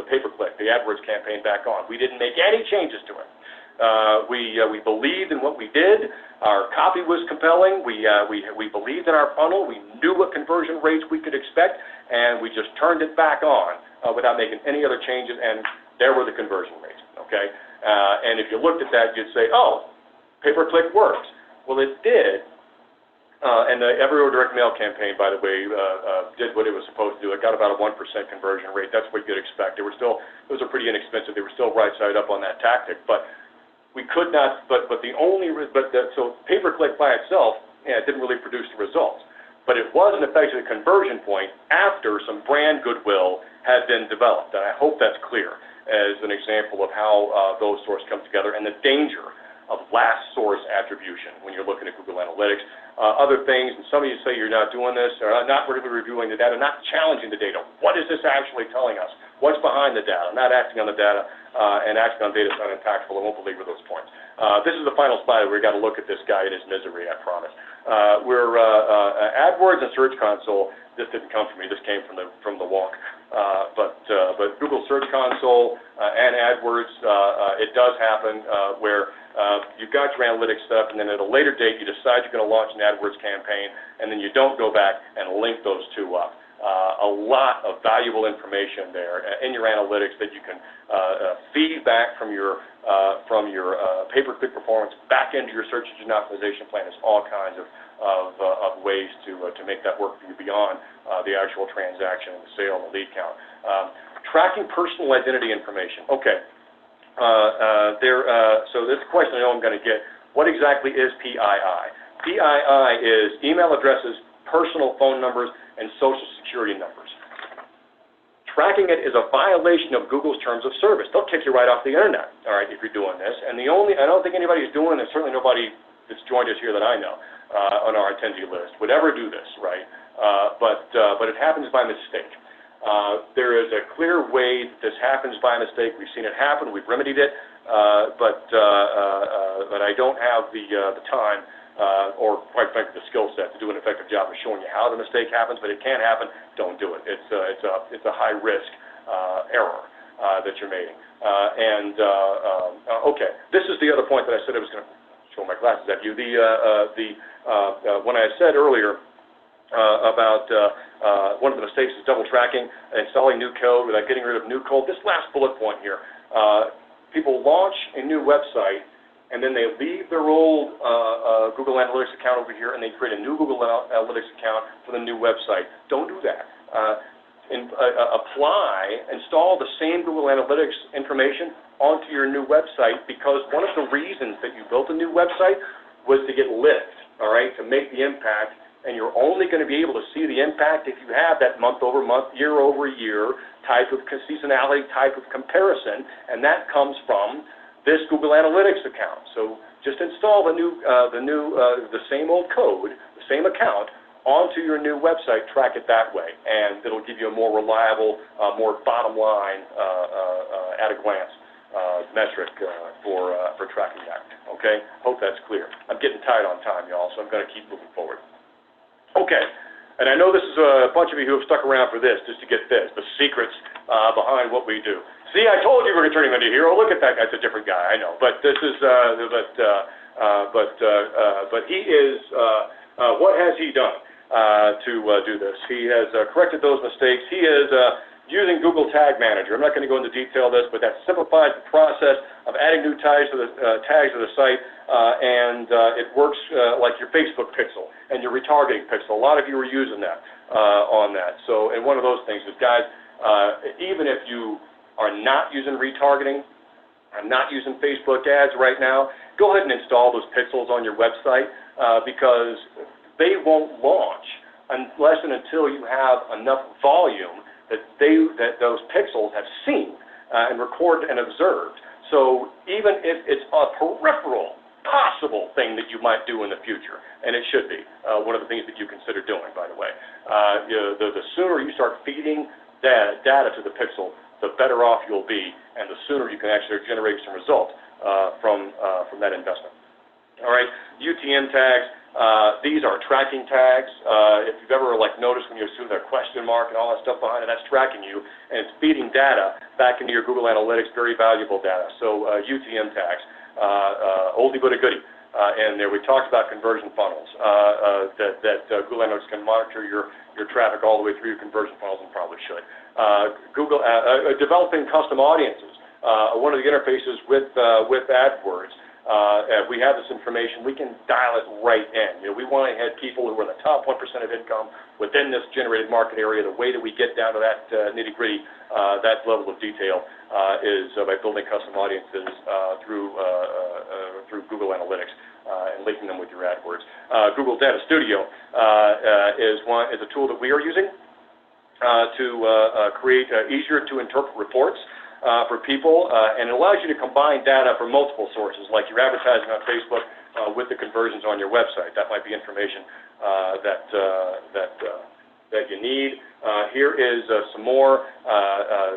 pay-per-click, the AdWords campaign back on. We didn't make any changes to it. We believed in what we did. Our copy was compelling. We believed in our funnel. We knew what conversion rates we could expect, and we just turned it back on without making any other changes, and there were the conversion rates, okay? And if you looked at that, you'd say, oh, pay-per-click works. Well, it did. And the Everywhere Direct Mail campaign, by the way, did what it was supposed to do. It got about a 1% conversion rate. That's what you'd expect. Those are pretty inexpensive. They were still right side up on that tactic. But we could not, so pay-per-click by itself, it didn't really produce the results. But it was an effective conversion point after some brand goodwill had been developed. And I hope that's clear as an example of how those sorts come together and the danger of last source attribution when you're looking at Google Analytics. Other things, and some of you say you're not doing this, or not really reviewing the data, not challenging the data. What is this actually telling us? What's behind the data? Not acting on the data, and acting on data is not impactful. I won't belabor those points. This is the final slide. We've got to look at this guy in his misery, I promise. AdWords and Search Console, this didn't come from me. This came from the walk. But Google Search Console and AdWords, it does happen where you've got your analytics stuff, and then at a later date you decide you're going to launch an AdWords campaign, and then you don't go back and link those two up. A lot of valuable information there in your analytics that you can feed back from your pay-per-click performance back into your search engine optimization plan. There's all kinds of ways to make that work for you beyond the actual transaction and the sale and the lead count. Tracking personal identity information. Okay. So this question I know I'm going to get. What exactly is PII? PII is email addresses, personal phone numbers, and social security numbers. Tracking it is a violation of Google's terms of service. They'll kick you right off the internet, all right, if you're doing this. And I don't think anybody's doing this, certainly nobody that's joined us here that I know on our attendee list would ever do this, right? But it happens by mistake. There is a clear way that this happens by mistake. We've seen it happen. We've remedied it, but I don't have the time or, quite frankly, the skill set to do an effective job of showing you how the mistake happens. But it can happen. Don't do it. It's a high risk error that you're making. Okay, this is the other point that I said I was going to show my glasses at you. When I said earlier about one of the mistakes is double tracking, installing new code without getting rid of new code. This last bullet point here, people launch a new website and then they leave their old Google Analytics account over here and they create a new Google Analytics account for the new website. Don't do that. Install the same Google Analytics information onto your new website, because one of the reasons that you built a new website was to get lift, all right, to make the impact. And you're only going to be able to see the impact if you have that month-over-month, year-over-year type of seasonality type of comparison, and that comes from this Google Analytics account. So just install the same old code, the same account, onto your new website. Track it that way, and it'll give you a more reliable, more bottom-line, at-a-glance metric for tracking that. Okay? Hope that's clear. I'm getting tight on time, y'all, so I'm going to keep moving forward. Okay, and I know this is a bunch of you who have stuck around for this, just to get this, the secrets behind what we do. See, I told you we were going to turn him into a hero. Look at that guy's a different guy, I know. But this is, but he is, what has he done to do this? He has corrected those mistakes. He is using Google Tag Manager. I'm not going to go into detail this, but that simplifies the process of adding new tags to the site, and it works like your Facebook pixel and your retargeting pixel. A lot of you are using that on that. So, and one of those things is, guys, even if you are not using retargeting, are not using Facebook ads right now, go ahead and install those pixels on your website, because they won't launch unless and until you have enough volume that those pixels have seen and recorded and observed. So even if it's a peripheral possible thing that you might do in the future, and it should be one of the things that you consider doing, by the way, the sooner you start feeding data to the pixel, the better off you'll be, and the sooner you can actually generate some results from that investment. All right, UTM tags. These are tracking tags. If you've ever noticed when you assume a question mark and all that stuff behind it, that's tracking you, and it's feeding data back into your Google Analytics, very valuable data. So UTM tags. oldie but a goodie. And there we talked about conversion funnels, that Google Analytics can monitor your traffic all the way through your conversion funnels, and probably should. Developing custom audiences. One of the interfaces with AdWords, if we have this information, we can dial it right in. We want to have people who are in the top 1% of income within this generated market area. The way that we get down to that nitty-gritty, that level of detail, is by building custom audiences through Google Analytics and linking them with your AdWords. Google Data Studio is a tool that we are using to create easier to interpret reports for people, and it allows you to combine data from multiple sources, like your advertising on Facebook with the conversions on your website. That might be information that you need. Here is some more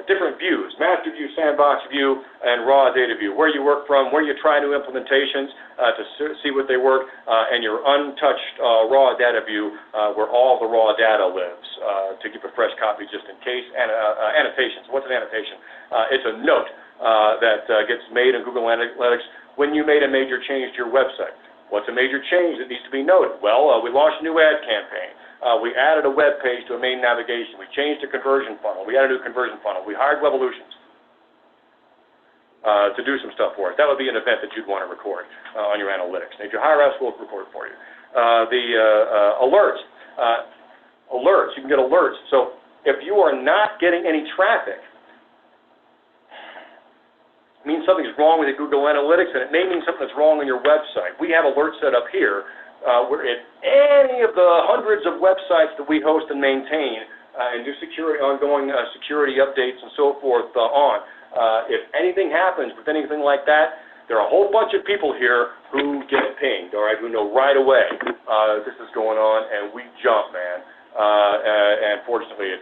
different views: master view, sandbox view, and raw data view. Where you work from, where you try new implementations to see what they work, and your untouched raw data view, where all the raw data lives, to keep a fresh copy just in case. And annotations. What's an annotation? It's a note that gets made in Google Analytics when you made a major change to your website. What's a major change that needs to be noted? Well, we launched a new ad campaign. We added a web page to a main navigation. We changed the conversion funnel. We added a new conversion funnel. We hired Webolutions to do some stuff for us. That would be an event that you'd want to record on your analytics. And if you hire us, we'll record it for you. Alerts. Alerts. You can get alerts. So if you are not getting any traffic, it means something's wrong with the Google Analytics, and it may mean something that's wrong on your website. We have alerts set up here where if any of the hundreds of websites that we host and maintain and do ongoing security updates and so forth if anything happens with anything like that, there are a whole bunch of people here who get pinged, all right, who know right away this is going on, and we jump, man. And fortunately,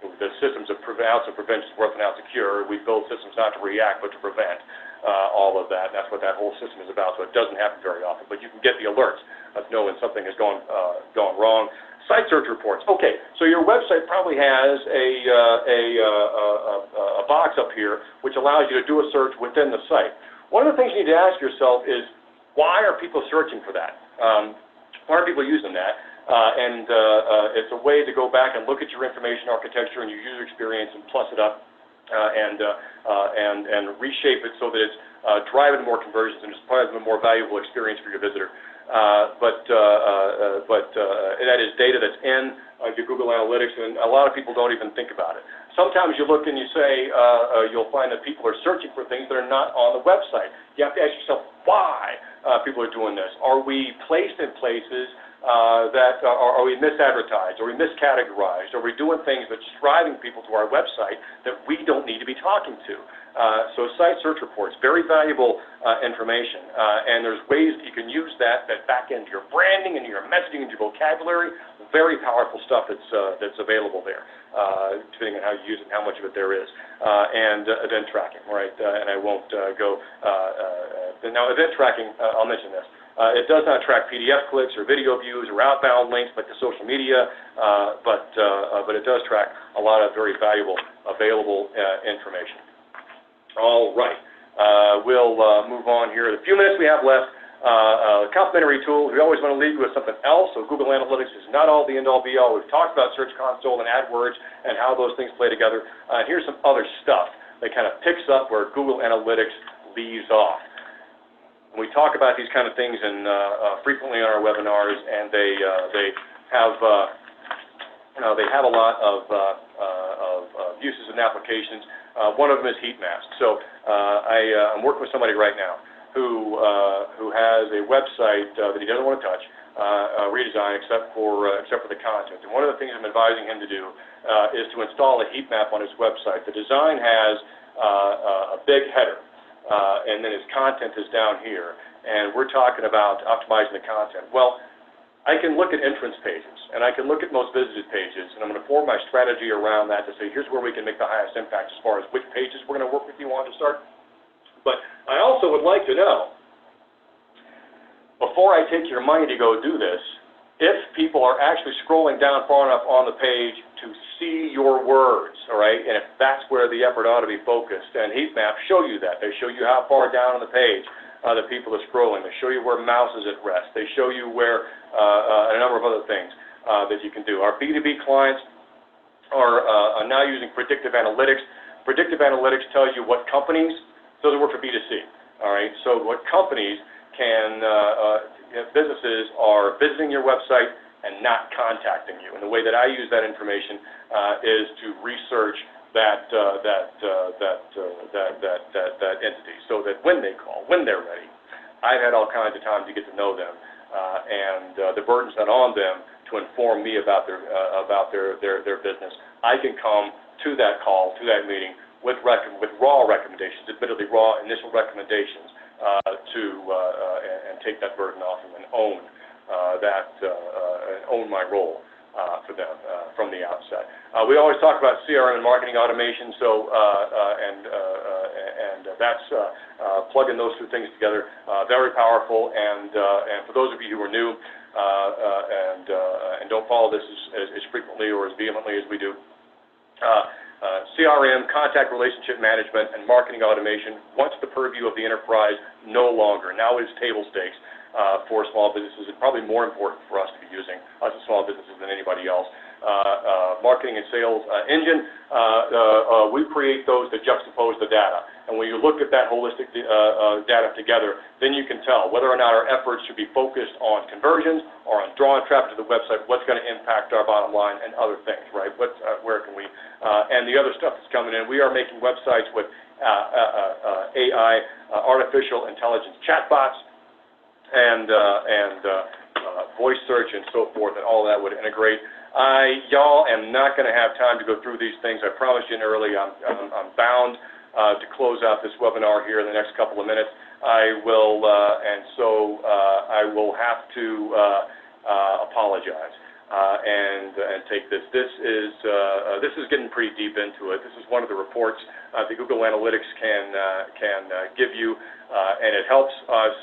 the systems of ounce of prevention is worth an ounce of cure. We build systems not to react, but to prevent all of that. That's what that whole system is about, so it doesn't happen very often. But you can get the alerts to know when something has gone wrong. Site search reports. Okay, so your website probably has a box up here which allows you to do a search within the site. One of the things you need to ask yourself is, why are people searching for that? Why are people using that? It's a way to go back and look at your information architecture and your user experience and plus it up and reshape it so that it's driving more conversions and it's probably a more valuable experience for your visitor. That is data that's in your Google Analytics, and a lot of people don't even think about it. Sometimes you look and you say, you'll find that people are searching for things that are not on the website. You have to ask yourself why people are doing this. Are we placed in places that are we misadvertised? Are we miscategorized? Are we doing things that's driving people to our website that we don't need to be talking to? So site search reports, very valuable information, and there's ways that you can use that back into your branding, into your messaging, into your vocabulary. Very powerful stuff that's available there, depending on how you use it and how much of it there is. And event tracking, right? And I won't go. Now, event tracking, I'll mention this. It does not track PDF clicks or video views or outbound links like the social media, but it does track a lot of very valuable available information. All right, we'll move on here. The few minutes we have left, complementary tools. We always want to leave you with something else, so Google Analytics is not all the end-all be-all. We've talked about Search Console and AdWords and how those things play together. Here's some other stuff that kind of picks up where Google Analytics leaves off. We talk about these kind of things frequently on our webinars, and they have a lot of uses and applications. One of them is heat maps. So I'm working with somebody right now who has a website that he doesn't want to touch, redesign except for the content. And one of the things I'm advising him to do is to install a heat map on his website. The design has a big header. And then his content is down here, and we're talking about optimizing the content. Well, I can look at entrance pages, and I can look at most visited pages, and I'm going to form my strategy around that to say, here's where we can make the highest impact as far as which pages we're going to work with you on to start. But I also would like to know, before I take your money to go do this, if people are actually scrolling down far enough on the page to see your words, all right, and if that's where the effort ought to be focused. And heat maps show you that. They show you how far down on the page the people are scrolling. They show you where mouse is at rest. They show you where a number of other things that you can do. Our B2B clients are now using predictive analytics. Predictive analytics tell you what companies, so doesn't work for B2C, all right? So what companies can, businesses are visiting your website and not contacting you. And the way that I use that information is to research that entity, so that when they call, when they're ready, I've had all kinds of time to get to know them, and the burden's not on them to inform me about their business. I can come to that call, to that meeting, with raw recommendations, admittedly raw initial recommendations, and take that burden off them and own own my role for them from the outset. We always talk about CRM and marketing automation, so that's plugging those two things together, very powerful. And for those of you who are new and don't follow this as frequently or as vehemently as we do, CRM, contact relationship management, and marketing automation, once the purview of the enterprise, no longer. Now is table stakes for small businesses, and probably more important for us to be using, us as small businesses, than anybody else. Marketing and sales engine, we create those that juxtapose the data. And when you look at that holistic data together, then you can tell whether or not our efforts should be focused on conversions or on drawing traffic to the website, what's going to impact our bottom line, and other things, right? Where can we, and the other stuff that's coming in. We are making websites with AI, artificial intelligence chatbots, and voice search and so forth, and all of that would integrate. Y'all am not going to have time to go through these things. I promised you early. I'm bound to close out this webinar here in the next couple of minutes. I will, I will have to apologize and take this. This is getting pretty deep into it. This is one of the reports that Google Analytics can give you, and it helps us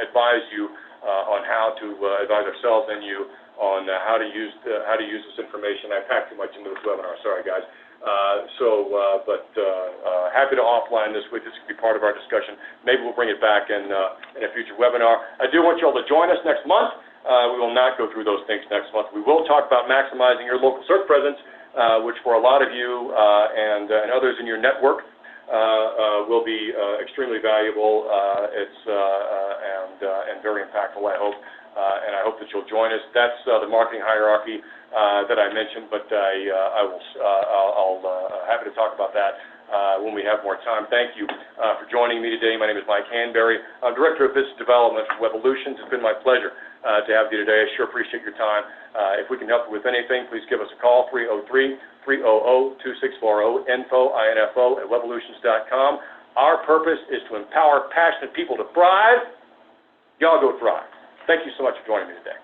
advise you on how to advise ourselves and you on how to use this information. I packed too much into this webinar. Sorry, guys. Happy to offline this week. This could be part of our discussion. Maybe we'll bring it back in a future webinar. I do want you all to join us next month. We will not go through those things next month. We will talk about maximizing your local search presence, which for a lot of you and others in your network will be extremely valuable. And very impactful, I hope. And I hope that you'll join us. That's the marketing hierarchy that I mentioned, but I'll happy to talk about that when we have more time. Thank you for joining me today. My name is Mike Hanberry. I'm Director of Business Development for Webolutions. It's been my pleasure to have you today. I sure appreciate your time. If we can help you with anything, please give us a call, 303-300-2640, info, @webolutions.com. Our purpose is to empower passionate people to thrive. Y'all go thrive. Thank you so much for joining me today.